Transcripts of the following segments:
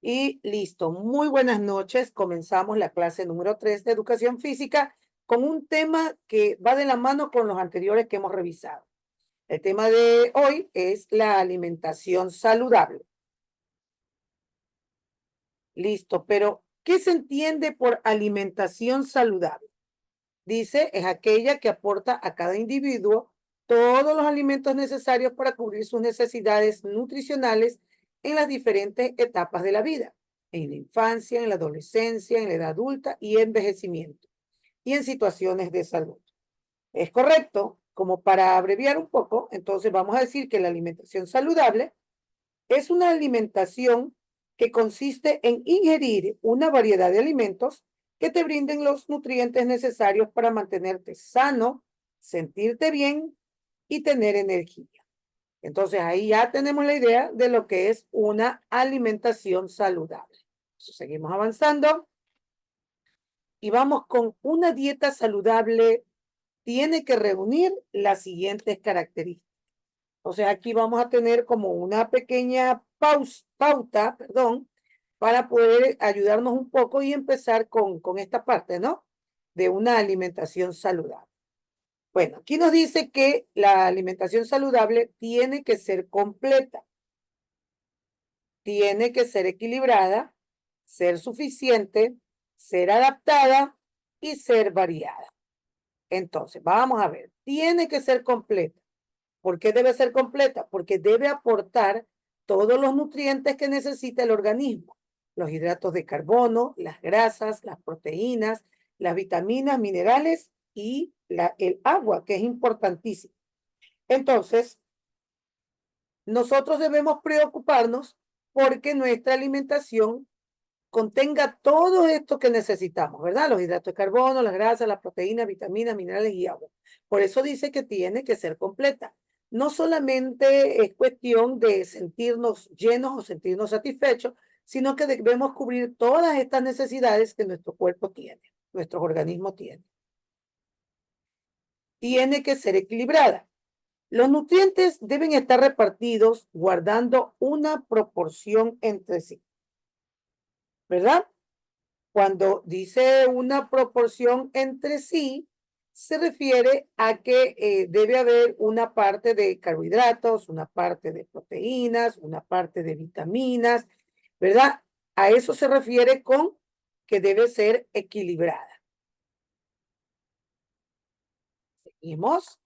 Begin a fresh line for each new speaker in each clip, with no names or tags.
Y listo. Muy buenas noches. Comenzamos la clase número 3 de educación física con un tema que va de la mano con los anteriores que hemos revisado. El tema de hoy es la alimentación saludable. Listo, pero ¿qué se entiende por alimentación saludable? Dice, es aquella que aporta a cada individuo todos los alimentos necesarios para cubrir sus necesidades nutricionales en las diferentes etapas de la vida, en la infancia, en la adolescencia, en la edad adulta y envejecimiento, y en situaciones de salud. Es correcto, como para abreviar un poco, entonces vamos a decir que la alimentación saludable es una alimentación que consiste en ingerir una variedad de alimentos que te brinden los nutrientes necesarios para mantenerte sano, sentirte bien y tener energía. Entonces ahí ya tenemos la idea de lo que es una alimentación saludable. Entonces, seguimos avanzando y vamos con una dieta saludable. Tiene que reunir las siguientes características. O sea, aquí vamos a tener como una pequeña pauta, perdón, para poder ayudarnos un poco y empezar con esta parte, ¿no? De una alimentación saludable. Bueno, aquí nos dice que la alimentación saludable tiene que ser completa, tiene que ser equilibrada, ser suficiente, ser adaptada y ser variada. Entonces, vamos a ver, tiene que ser completa. ¿Por qué debe ser completa? Porque debe aportar todos los nutrientes que necesita el organismo, los hidratos de carbono, las grasas, las proteínas, las vitaminas, minerales y el agua, que es importantísimo. Entonces, nosotros debemos preocuparnos porque nuestra alimentación contenga todo esto que necesitamos, ¿verdad? Los hidratos de carbono, las grasas, las proteínas, vitaminas, minerales y agua. Por eso dice que tiene que ser completa. No solamente es cuestión de sentirnos llenos o sentirnos satisfechos, sino que debemos cubrir todas estas necesidades que nuestro cuerpo tiene, nuestro organismo tiene. Tiene que ser equilibrada. Los nutrientes deben estar repartidos guardando una proporción entre sí, ¿verdad? Cuando dice una proporción entre sí, se refiere a que debe haber una parte de carbohidratos, una parte de proteínas, una parte de vitaminas, ¿verdad? A eso se refiere con que debe ser equilibrada. Seguimos.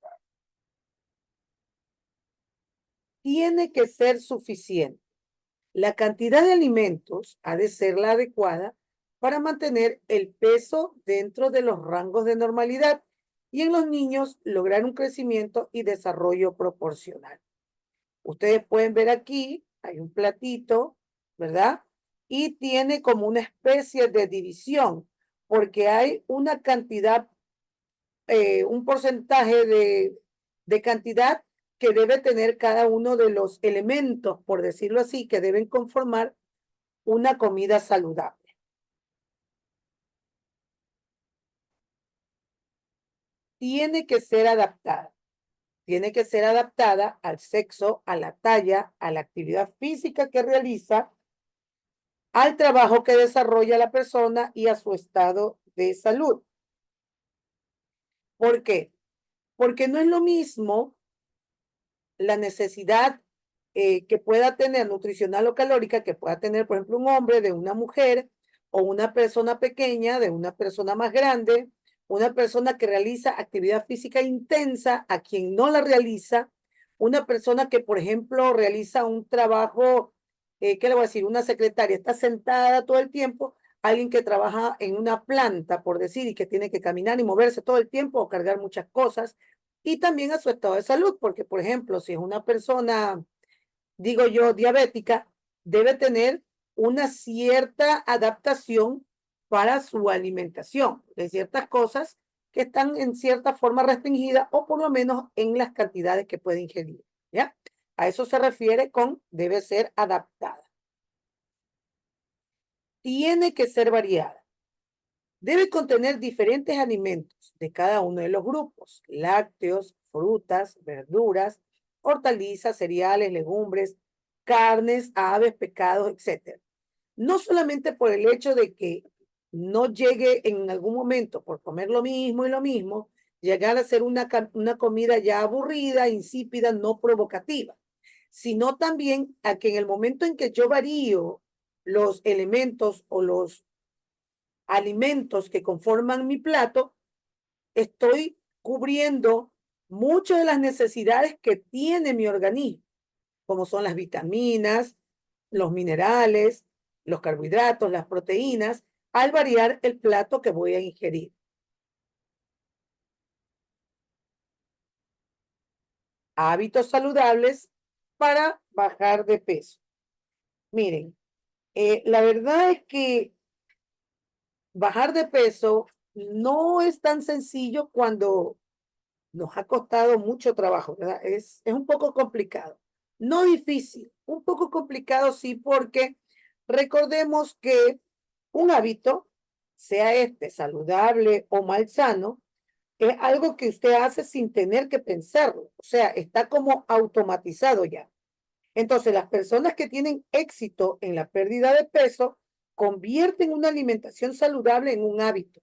Tiene que ser suficiente. La cantidad de alimentos ha de ser la adecuada para mantener el peso dentro de los rangos de normalidad y en los niños lograr un crecimiento y desarrollo proporcional. Ustedes pueden ver aquí, hay un platito, ¿verdad? Y tiene como una especie de división, porque hay una cantidad, un porcentaje de cantidad que debe tener cada uno de los elementos, por decirlo así, que deben conformar una comida saludable. Tiene que ser adaptada. Tiene que ser adaptada al sexo, a la talla, a la actividad física que realiza, al trabajo que desarrolla la persona y a su estado de salud. ¿Por qué? Porque no es lo mismo la necesidad que pueda tener nutricional o calórica que pueda tener, por ejemplo, un hombre de una mujer o una persona pequeña de una persona más grande, una persona que realiza actividad física intensa a quien no la realiza, una persona que, por ejemplo, realiza un trabajo, ¿qué le voy a decir? Una secretaria está sentada todo el tiempo, alguien que trabaja en una planta, por decir, y que tiene que caminar y moverse todo el tiempo o cargar muchas cosas, y también a su estado de salud, porque, por ejemplo, si es una persona, digo yo, diabética, debe tener una cierta adaptación para su alimentación, de ciertas cosas que están en cierta forma restringidas o por lo menos en las cantidades que puede ingerir, ¿ya? A eso se refiere con debe ser adaptada. Tiene que ser variada. Debe contener diferentes alimentos de cada uno de los grupos, lácteos, frutas, verduras, hortalizas, cereales, legumbres, carnes, aves, pescados, etc. No solamente por el hecho de que no llegue en algún momento por comer lo mismo y lo mismo, llegar a ser una comida ya aburrida, insípida, no provocativa, sino también a que en el momento en que yo varío los elementos o los alimentos que conforman mi plato, estoy cubriendo muchas de las necesidades que tiene mi organismo, como son las vitaminas, los minerales, los carbohidratos, las proteínas, al variar el plato que voy a ingerir. Hábitos saludables para bajar de peso. Miren, la verdad es que bajar de peso no es tan sencillo cuando nos ha costado mucho trabajo, ¿verdad? Es un poco complicado. No difícil, un poco complicado sí, porque recordemos que un hábito, sea este saludable o malsano, es algo que usted hace sin tener que pensarlo. O sea, está como automatizado ya. Entonces, las personas que tienen éxito en la pérdida de peso convierten una alimentación saludable en un hábito.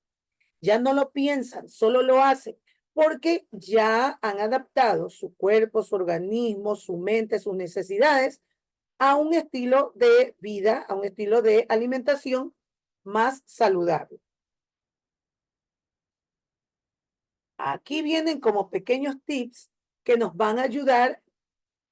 Ya no lo piensan, solo lo hacen, porque ya han adaptado su cuerpo, su organismo, su mente, sus necesidades a un estilo de vida, a un estilo de alimentación más saludable. Aquí vienen como pequeños tips que nos van a ayudar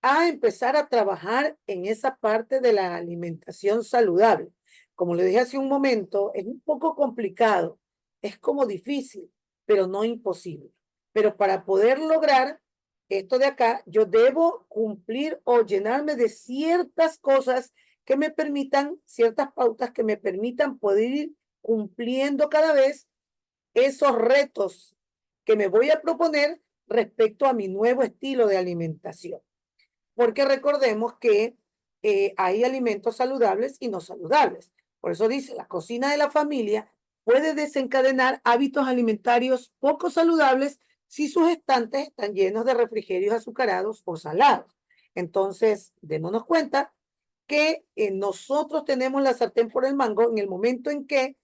a empezar a trabajar en esa parte de la alimentación saludable. Como le dije hace un momento, es un poco complicado, es como difícil, pero no imposible. Pero para poder lograr esto de acá, yo debo cumplir o llenarme de ciertas cosas que me permitan, ciertas pautas que me permitan poder ir cumpliendo cada vez esos retos que me voy a proponer respecto a mi nuevo estilo de alimentación. Porque recordemos que hay alimentos saludables y no saludables. Por eso dice, la cocina de la familia puede desencadenar hábitos alimentarios poco saludables si sus estantes están llenos de refrigerios azucarados o salados. Entonces, démonos cuenta que nosotros tenemos la sartén por el mango en el momento en que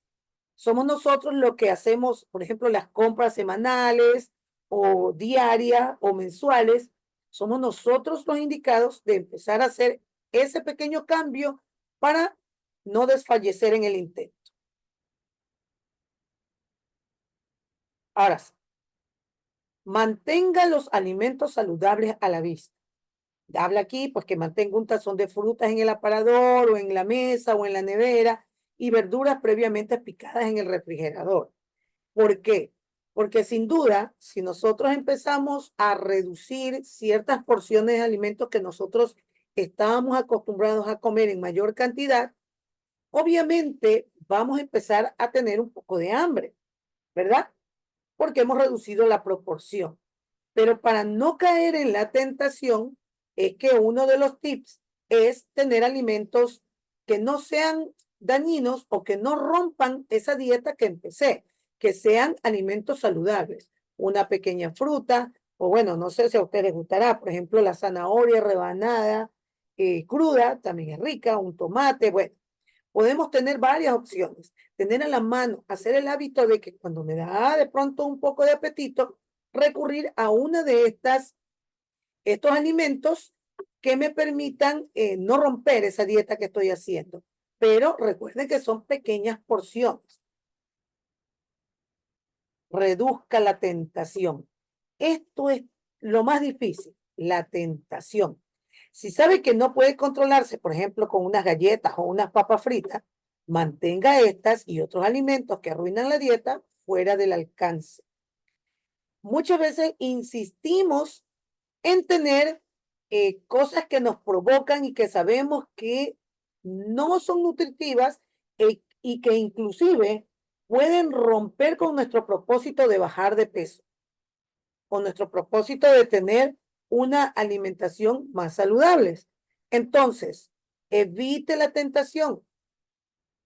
somos nosotros los que hacemos, por ejemplo, las compras semanales o diarias o mensuales. Somos nosotros los indicados de empezar a hacer ese pequeño cambio para no desfallecer en el intento. Ahora, sí, mantenga los alimentos saludables a la vista. Habla aquí, pues que mantenga un tazón de frutas en el aparador o en la mesa o en la nevera y verduras previamente picadas en el refrigerador. ¿Por qué? Porque sin duda, si nosotros empezamos a reducir ciertas porciones de alimentos que nosotros estábamos acostumbrados a comer en mayor cantidad, obviamente vamos a empezar a tener un poco de hambre, ¿verdad? Porque hemos reducido la proporción. Pero para no caer en la tentación, es que uno de los tips es tener alimentos que no sean dañinos o que no rompan esa dieta que empecé, que sean alimentos saludables. Una pequeña fruta, o bueno, no sé si a ustedes les gustará, por ejemplo, la zanahoria rebanada, cruda, también es rica, un tomate, bueno, podemos tener varias opciones. Tener a la mano, hacer el hábito de que cuando me da de pronto un poco de apetito, recurrir a una de estos alimentos que me permitan no romper esa dieta que estoy haciendo. Pero recuerden que son pequeñas porciones. Reduzca la tentación. Esto es lo más difícil, la tentación. Si sabe que no puede controlarse, por ejemplo, con unas galletas o unas papas fritas, mantenga estas y otros alimentos que arruinan la dieta fuera del alcance. Muchas veces insistimos en tener cosas que nos provocan y que sabemos que no son nutritivas y que inclusive pueden romper con nuestro propósito de bajar de peso, con nuestro propósito de tener una alimentación más saludable. Entonces, evite la tentación.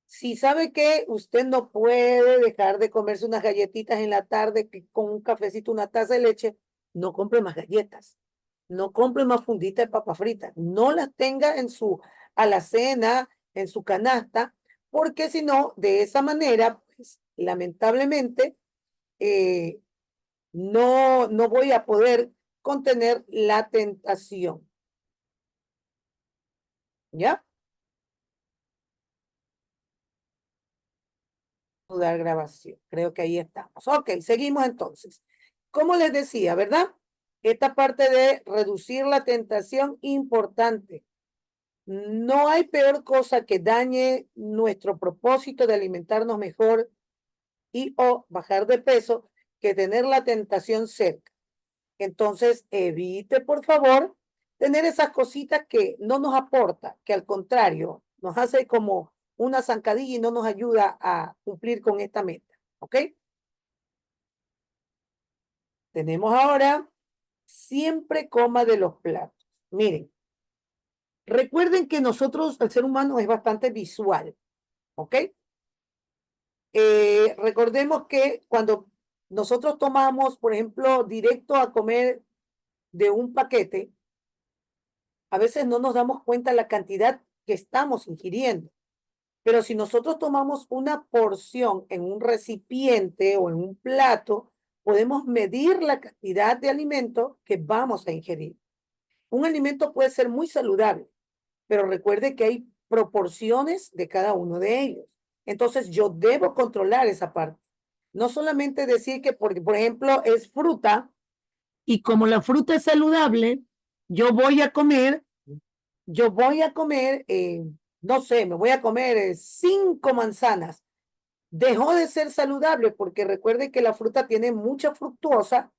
Si sabe que usted no puede dejar de comerse unas galletitas en la tarde con un cafecito, una taza de leche, no compre más galletas. No compre más funditas de papa frita. No las tenga en su alacena, en su canasta, porque si no, de esa manera, pues, lamentablemente, no voy a poder contener la tentación. ¿Ya? Dar grabación. Creo que ahí estamos. Ok, seguimos entonces. Como les decía, ¿verdad? Esta parte de reducir la tentación, importante. No hay peor cosa que dañe nuestro propósito de alimentarnos mejor y o bajar de peso que tener la tentación cerca. Entonces, evite, por favor, tener esas cositas que no nos aporta, que al contrario, nos hace como una zancadilla y no nos ayuda a cumplir con esta meta. ¿Ok? Tenemos ahora, siempre coma de los platos. Miren, recuerden que nosotros, el ser humano, es bastante visual. ¿Ok? Recordemos que cuando nosotros tomamos, por ejemplo, directo a comer de un paquete, a veces no nos damos cuenta la cantidad que estamos ingiriendo. Pero si nosotros tomamos una porción en un recipiente o en un plato, podemos medir la cantidad de alimento que vamos a ingerir. Un alimento puede ser muy saludable, pero recuerde que hay proporciones de cada uno de ellos. Entonces yo debo controlar esa parte. No solamente decir que, por ejemplo, es fruta y como la fruta es saludable, yo voy a comer no sé, me voy a comer 5 manzanas. Dejó de ser saludable porque recuerde que la fruta tiene mucha fructuosa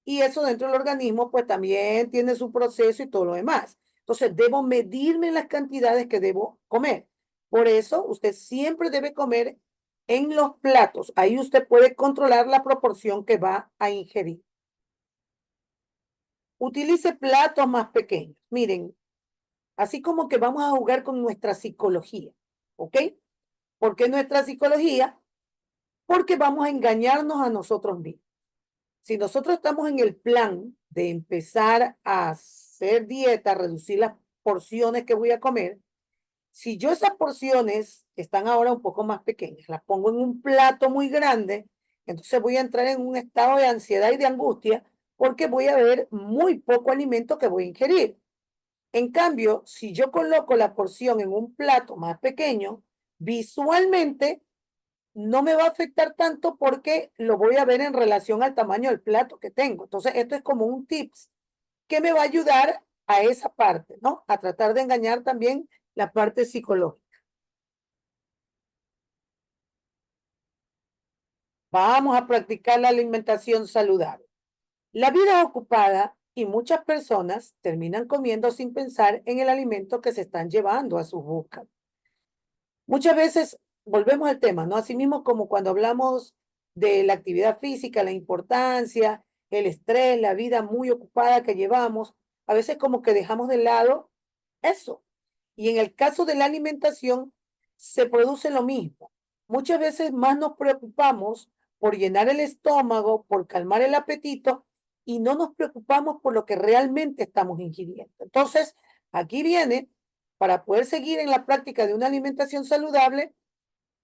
y eso dentro del organismo pues también tiene su proceso y todo lo demás. Entonces debo medirme las cantidades que debo comer. Por eso usted siempre debe comer en los platos. Ahí usted puede controlar la proporción que va a ingerir. Utilice platos más pequeños. Miren, así como que vamos a jugar con nuestra psicología, ¿ok? ¿Por qué nuestra psicología? Porque vamos a engañarnos a nosotros mismos. Si nosotros estamos en el plan de empezar a hacer dieta, reducir las porciones que voy a comer, si yo esas porciones están ahora un poco más pequeñas, las pongo en un plato muy grande, entonces voy a entrar en un estado de ansiedad y de angustia porque voy a ver muy poco alimento que voy a ingerir. En cambio, si yo coloco la porción en un plato más pequeño, visualmente no me va a afectar tanto porque lo voy a ver en relación al tamaño del plato que tengo. Entonces, esto es como un tips que me va a ayudar a esa parte, ¿no? A tratar de engañar también la parte psicológica. Vamos a practicar la alimentación saludable. La vida ocupada y muchas personas terminan comiendo sin pensar en el alimento que se están llevando a sus bocas. Muchas veces volvemos al tema, ¿no? Asimismo como cuando hablamos de la actividad física, la importancia, el estrés, la vida muy ocupada que llevamos, a veces como que dejamos de lado eso. Y en el caso de la alimentación, se produce lo mismo. Muchas veces más nos preocupamos por llenar el estómago, por calmar el apetito, y no nos preocupamos por lo que realmente estamos ingiriendo. Entonces, aquí viene, para poder seguir en la práctica de una alimentación saludable,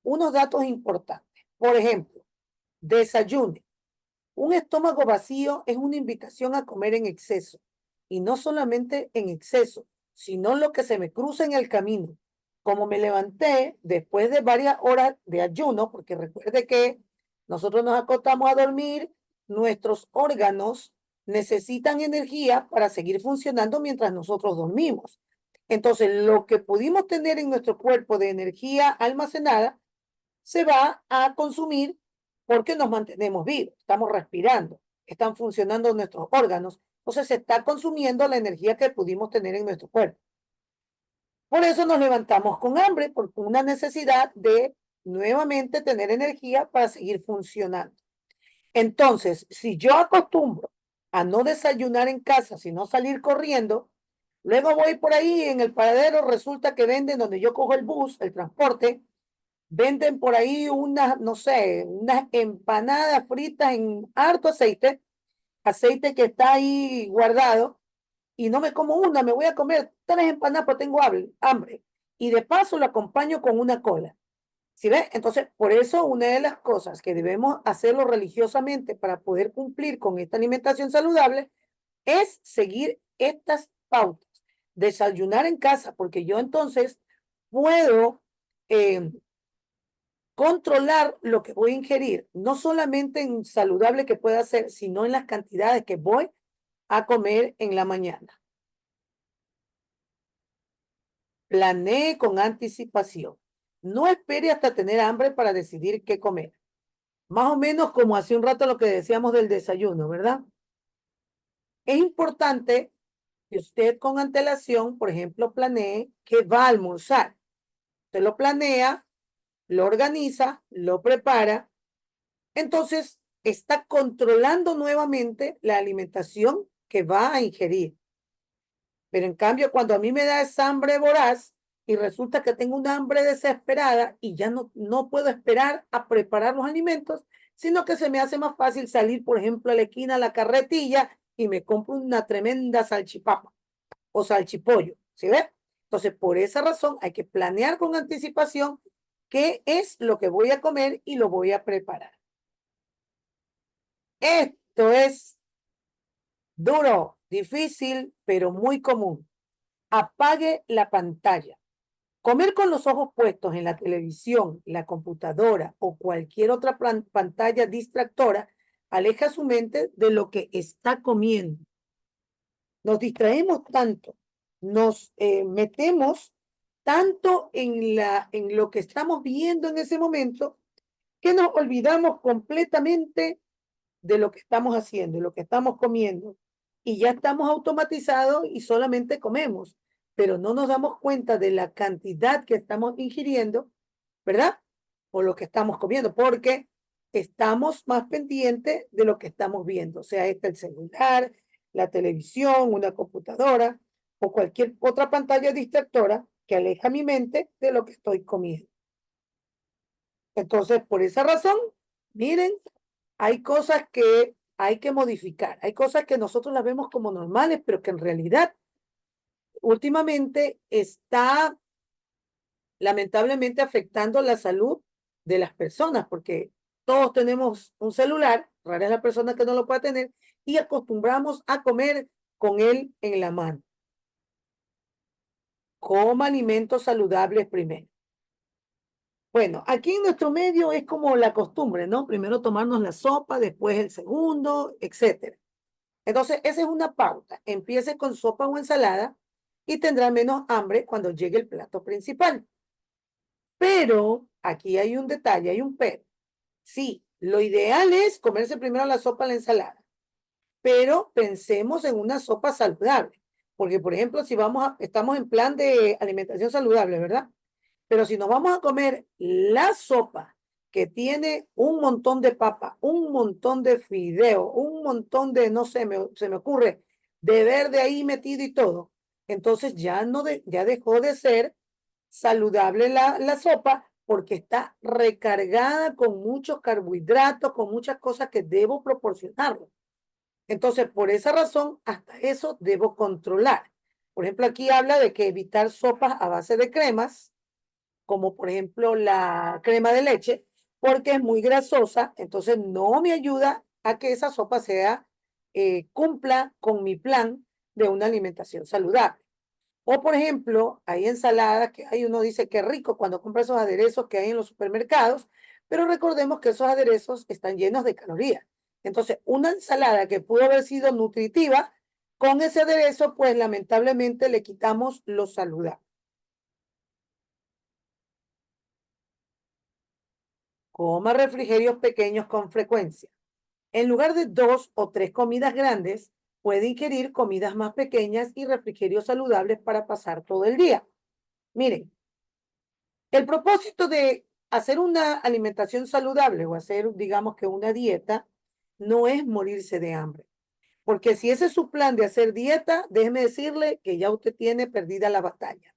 unos datos importantes. Por ejemplo, desayune. Un estómago vacío es una invitación a comer en exceso, y no solamente en exceso, sino lo que se me cruza en el camino. Como me levanté después de varias horas de ayuno, porque recuerde que nosotros nos acostamos a dormir, nuestros órganos necesitan energía para seguir funcionando mientras nosotros dormimos. Entonces, lo que pudimos tener en nuestro cuerpo de energía almacenada se va a consumir porque nos mantenemos vivos, estamos respirando, están funcionando nuestros órganos, entonces se está consumiendo la energía que pudimos tener en nuestro cuerpo. Por eso nos levantamos con hambre, por una necesidad de nuevamente tener energía para seguir funcionando. Entonces, si yo acostumbro a no desayunar en casa, sino salir corriendo, luego voy por ahí en el paradero, resulta que venden donde yo cojo el bus, el transporte, venden por ahí unas, no sé, unas empanadas fritas en harto aceite, aceite que está ahí guardado, y no me como una, me voy a comer 3 empanadas porque tengo hambre. Y de paso lo acompaño con una cola. ¿Sí ves? Entonces, por eso una de las cosas que debemos hacerlo religiosamente para poder cumplir con esta alimentación saludable es seguir estas pautas. Desayunar en casa, porque yo entonces puedo eh, controlar lo que voy a ingerir, no solamente en saludable que pueda ser, sino en las cantidades que voy a comer en la mañana. Planee con anticipación. No espere hasta tener hambre para decidir qué comer. Más o menos como hace un rato lo que decíamos del desayuno, ¿verdad? Es importante que usted con antelación, por ejemplo, planee que va a almorzar. Usted lo planea, lo organiza, lo prepara. Entonces, está controlando nuevamente la alimentación que va a ingerir. Pero en cambio, cuando a mí me da esa hambre voraz y resulta que tengo una hambre desesperada y ya no puedo esperar a preparar los alimentos, sino que se me hace más fácil salir, por ejemplo, a la esquina, a la carretilla y me compro una tremenda salchipapa o salchipollo, ¿sí ves? Entonces, por esa razón hay que planear con anticipación qué es lo que voy a comer y lo voy a preparar. Esto es duro, difícil, pero muy común. Apague la pantalla. Comer con los ojos puestos en la televisión, la computadora o cualquier otra pantalla distractora aleja su mente de lo que está comiendo. Nos distraemos tanto, nos metemos tanto en lo que estamos viendo en ese momento que nos olvidamos completamente de lo que estamos haciendo, de lo que estamos comiendo. Y ya estamos automatizados y solamente comemos, pero no nos damos cuenta de la cantidad que estamos ingiriendo, ¿verdad? O lo que estamos comiendo, porque estamos más pendientes de lo que estamos viendo, o sea, el celular, la televisión, una computadora o cualquier otra pantalla distractora que aleja mi mente de lo que estoy comiendo. Entonces, por esa razón, miren, hay cosas que hay que modificar, hay cosas que nosotros las vemos como normales, pero que en realidad últimamente está lamentablemente afectando la salud de las personas, porque todos tenemos un celular, rara es la persona que no lo pueda tener, y acostumbramos a comer con él en la mano. Coma alimentos saludables primero. Bueno, aquí en nuestro medio es como la costumbre, ¿no? Primero tomarnos la sopa, después el segundo, etcétera. Entonces, esa es una pauta. Empiece con sopa o ensalada y tendrá menos hambre cuando llegue el plato principal. Pero aquí hay un detalle, hay un pero. Sí, lo ideal es comerse primero la sopa o la ensalada, pero pensemos en una sopa saludable. Porque, por ejemplo, si estamos en plan de alimentación saludable, ¿verdad? Pero si nos vamos a comer la sopa que tiene un montón de papa, un montón de fideo, un montón de, no sé, se me ocurre, de verde ahí metido y todo, entonces ya dejó de ser saludable la sopa porque está recargada con muchos carbohidratos, con muchas cosas que debo proporcionarlo. Entonces, por esa razón, hasta eso debo controlar. Por ejemplo, aquí habla de que evitar sopas a base de cremas, como por ejemplo la crema de leche, porque es muy grasosa, entonces no me ayuda a que esa sopa cumpla con mi plan de una alimentación saludable. O por ejemplo, hay ensaladas que hay uno dice que rico cuando compra esos aderezos que hay en los supermercados, pero recordemos que esos aderezos están llenos de calorías. Entonces, una ensalada que pudo haber sido nutritiva, con ese aderezo, pues lamentablemente le quitamos lo saludable. Coma refrigerios pequeños con frecuencia. En lugar de 2 o 3 comidas grandes, puede ingerir comidas más pequeñas y refrigerios saludables para pasar todo el día. Miren, el propósito de hacer una alimentación saludable o hacer, digamos que una dieta, no es morirse de hambre. Porque si ese es su plan de hacer dieta, déjeme decirle que ya usted tiene perdida la batalla.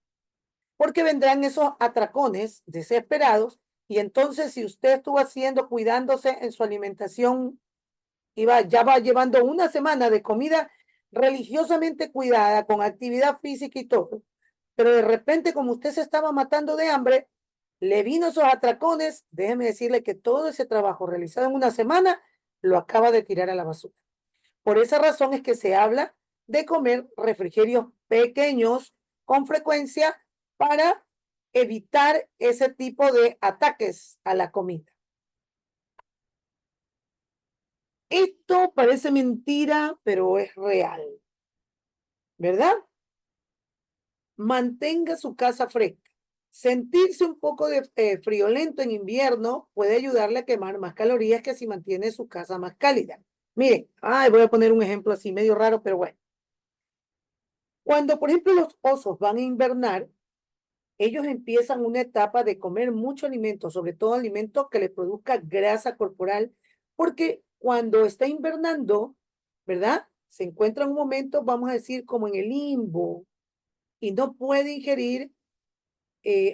Porque vendrán esos atracones desesperados y entonces si usted estuvo haciendo, cuidándose en su alimentación, ya va llevando una semana de comida religiosamente cuidada, con actividad física y todo, pero de repente como usted se estaba matando de hambre, le vino esos atracones, déjeme decirle que todo ese trabajo realizado en una semana lo acaba de tirar a la basura. Por esa razón es que se habla de comer refrigerios pequeños con frecuencia para evitar ese tipo de ataques a la comida. Esto parece mentira, pero es real, ¿verdad? Mantenga su casa fresca. Sentirse un poco de friolento en invierno puede ayudarle a quemar más calorías que si mantiene su casa más cálida. Miren, voy a poner un ejemplo así medio raro, pero bueno. Cuando, por ejemplo, los osos van a invernar, ellos empiezan una etapa de comer mucho alimento, sobre todo alimento que les produzca grasa corporal, porque cuando está invernando, ¿verdad? Se encuentra en un momento, vamos a decir, como en el limbo, y no puede ingerir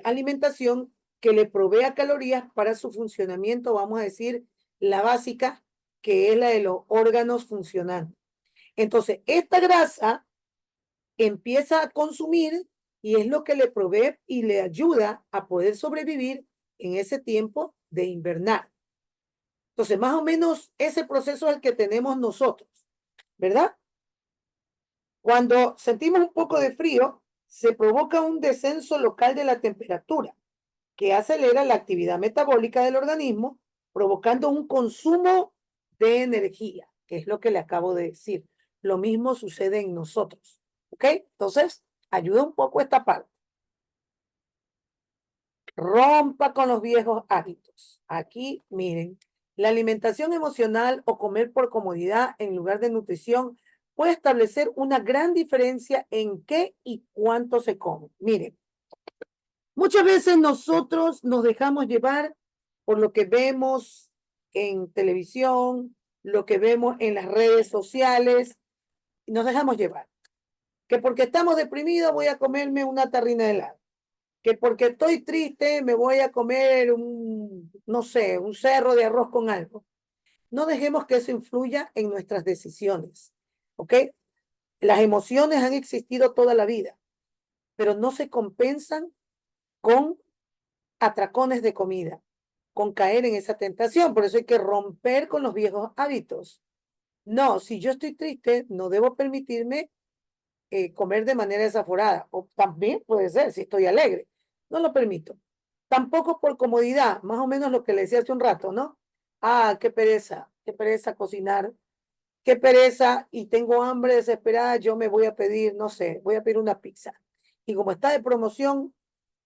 alimentación que le provea calorías para su funcionamiento, vamos a decir, la básica, que es la de los órganos funcionantes. Entonces, esta grasa empieza a consumir y es lo que le provee y le ayuda a poder sobrevivir en ese tiempo de invernar. Entonces, más o menos ese proceso es el que tenemos nosotros, ¿verdad? Cuando sentimos un poco de frío, se provoca un descenso local de la temperatura que acelera la actividad metabólica del organismo, provocando un consumo de energía, que es lo que le acabo de decir. Lo mismo sucede en nosotros. ¿Ok? Entonces, ayuda un poco esta parte. Rompa con los viejos hábitos. Aquí, miren, la alimentación emocional o comer por comodidad en lugar de nutrición puede establecer una gran diferencia en qué y cuánto se come. Miren, muchas veces nosotros nos dejamos llevar por lo que vemos en televisión, lo que vemos en las redes sociales, y nos dejamos llevar. Que porque estamos deprimidos voy a comerme una tarrina de helado. Que porque estoy triste me voy a comer no sé, un cerro de arroz con algo. No dejemos que eso influya en nuestras decisiones, ¿ok? Las emociones han existido toda la vida, pero no se compensan con atracones de comida, con caer en esa tentación. Por eso hay que romper con los viejos hábitos. No, si yo estoy triste, no debo permitirme comer de manera desaforada. O también puede ser si estoy alegre. No lo permito. Tampoco por comodidad, más o menos lo que le decía hace un rato, ¿no? Qué pereza cocinar, qué pereza y tengo hambre desesperada, yo me voy a pedir, no sé, voy a pedir una pizza. Y como está de promoción,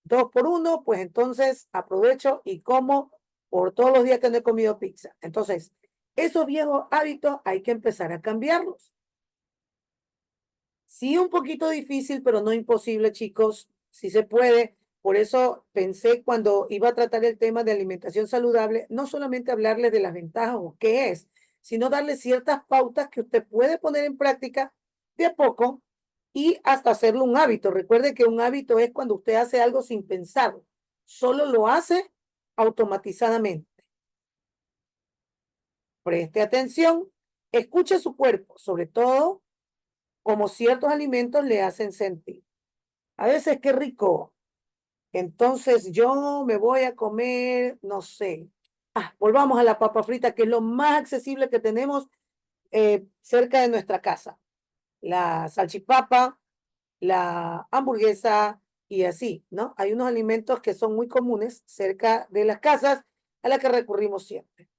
2 por 1, pues entonces aprovecho y como por todos los días que no he comido pizza. Entonces, esos viejos hábitos hay que empezar a cambiarlos. Sí, un poquito difícil, pero no imposible, chicos. Sí se puede. Por eso pensé cuando iba a tratar el tema de alimentación saludable, no solamente hablarles de las ventajas o qué es, sino darles ciertas pautas que usted puede poner en práctica de a poco y hasta hacerlo un hábito. Recuerde que un hábito es cuando usted hace algo sin pensarlo, solo lo hace automatizadamente. Preste atención, escuche su cuerpo, sobre todo como ciertos alimentos le hacen sentir. A veces, qué rico. Entonces yo me voy a comer, no sé. Volvamos a la papa frita, que es lo más accesible que tenemos cerca de nuestra casa. La salchipapa, la hamburguesa y así, ¿no? Hay unos alimentos que son muy comunes cerca de las casas a las que recurrimos siempre.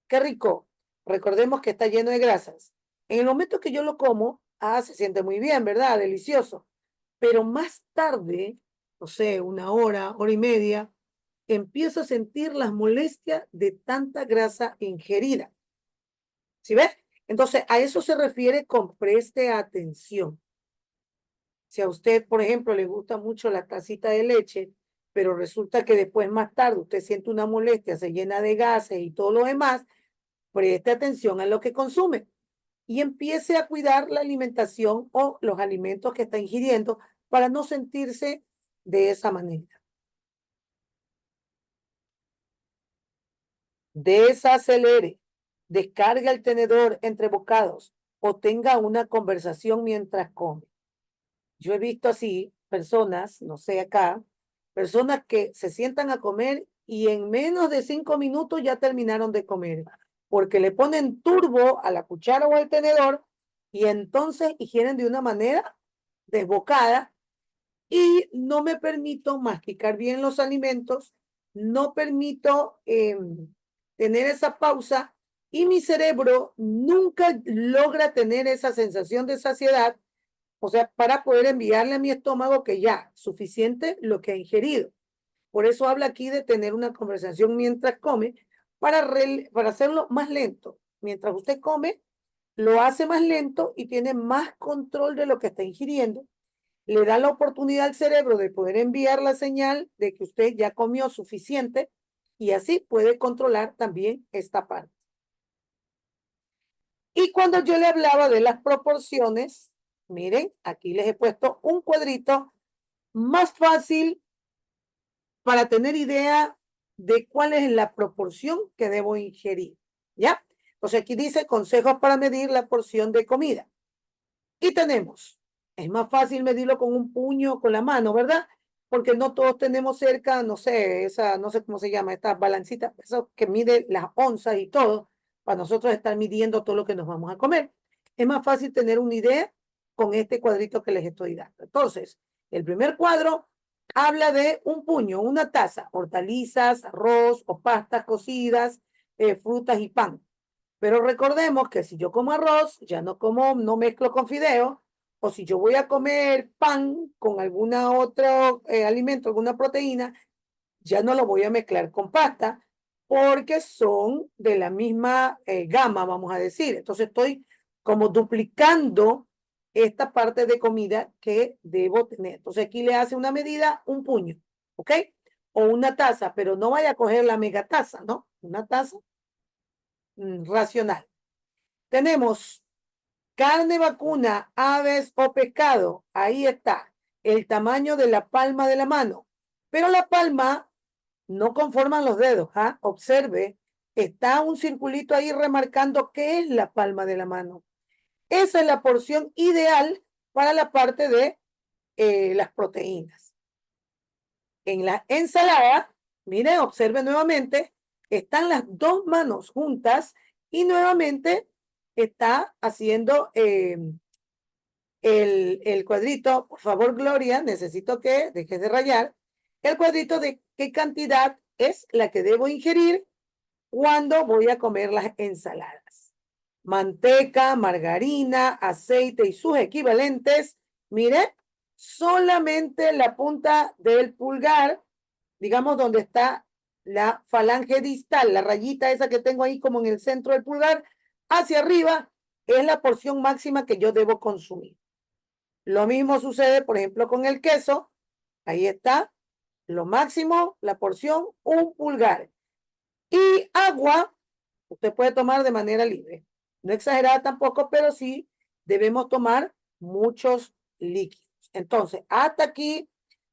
Qué rico. Recordemos que está lleno de grasas. En el momento que yo lo como, se siente muy bien, ¿verdad? Delicioso. Pero más tarde, no sé, 1 hora, hora y media, empiezo a sentir las molestias de tanta grasa ingerida. ¿Sí ves? Entonces, a eso se refiere con preste atención. Si a usted, por ejemplo, le gusta mucho la tacita de leche, pero resulta que después, más tarde, usted siente una molestia, se llena de gases y todo lo demás, preste atención a lo que consume y empiece a cuidar la alimentación o los alimentos que está ingiriendo para no sentirse de esa manera. Desacelere, descarga el tenedor entre bocados o tenga una conversación mientras come. Yo he visto así personas, no sé acá, Personas que se sientan a comer y en menos de 5 minutos ya terminaron de comer, porque le ponen turbo a la cuchara o al tenedor y entonces ingieren de una manera desbocada y no me permito masticar bien los alimentos, no permito tener esa pausa y mi cerebro nunca logra tener esa sensación de saciedad, o sea, para poder enviarle a mi estómago que ya suficiente lo que ha ingerido. Por eso habla aquí de tener una conversación mientras come para hacerlo más lento. Mientras usted come, lo hace más lento y tiene más control de lo que está ingiriendo. Le da la oportunidad al cerebro de poder enviar la señal de que usted ya comió suficiente y así puede controlar también esta parte. Y cuando yo le hablaba de las proporciones, miren, aquí les he puesto un cuadrito más fácil para tener idea de cuál es la proporción que debo ingerir, ¿ya? Entonces aquí dice consejos para medir la porción de comida. Y tenemos, es más fácil medirlo con un puño, con la mano, ¿verdad? Porque no todos tenemos cerca, no sé, esa, no sé cómo se llama, esta balancita, eso que mide las onzas y todo, para nosotros estar midiendo todo lo que nos vamos a comer. Es más fácil tener una idea con este cuadrito que les estoy dando. Entonces, el primer cuadro habla de un puño, una taza, hortalizas, arroz o pastas cocidas, frutas y pan. Pero recordemos que si yo como arroz, ya no como, no mezclo con fideo, o si yo voy a comer pan con alguna otro alimento, alguna proteína, ya no lo voy a mezclar con pasta, porque son de la misma gama, vamos a decir. Entonces estoy como duplicando esta parte de comida que debo tener. Entonces aquí le hace una medida, un puño, ¿ok? O una taza, pero no vaya a coger la mega taza, ¿no? Una taza racional. Tenemos carne vacuna, aves o pescado. Ahí está. El tamaño de la palma de la mano. Pero la palma no conforman los dedos. ¿Ah? Observe. Está un circulito ahí remarcando qué es la palma de la mano. Esa es la porción ideal para la parte de las proteínas. En la ensalada, mire, observe nuevamente, están las dos manos juntas y nuevamente está haciendo el cuadrito. Por favor, Gloria, necesito que dejes de rayar. El cuadrito de qué cantidad es la que debo ingerir cuando voy a comer las ensaladas. Manteca, margarina, aceite y sus equivalentes. Mire, solamente la punta del pulgar, digamos donde está la falange distal, la rayita esa que tengo ahí como en el centro del pulgar, hacia arriba, es la porción máxima que yo debo consumir. Lo mismo sucede, por ejemplo, con el queso. Ahí está, lo máximo, la porción, un pulgar. Y agua, usted puede tomar de manera libre. No exagerada tampoco, pero sí debemos tomar muchos líquidos. Entonces, hasta aquí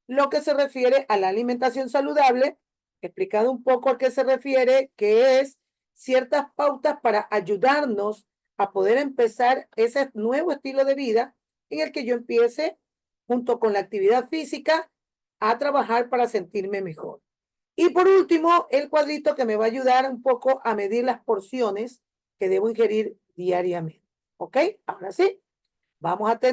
lo que se refiere a la alimentación saludable, explicado un poco a qué se refiere, que es ciertas pautas para ayudarnos a poder empezar ese nuevo estilo de vida en el que yo empiece, junto con la actividad física, a trabajar para sentirme mejor. Y por último, el cuadrito que me va a ayudar un poco a medir las porciones que debo ingerir diariamente. ¿Ok? Ahora sí, vamos a tener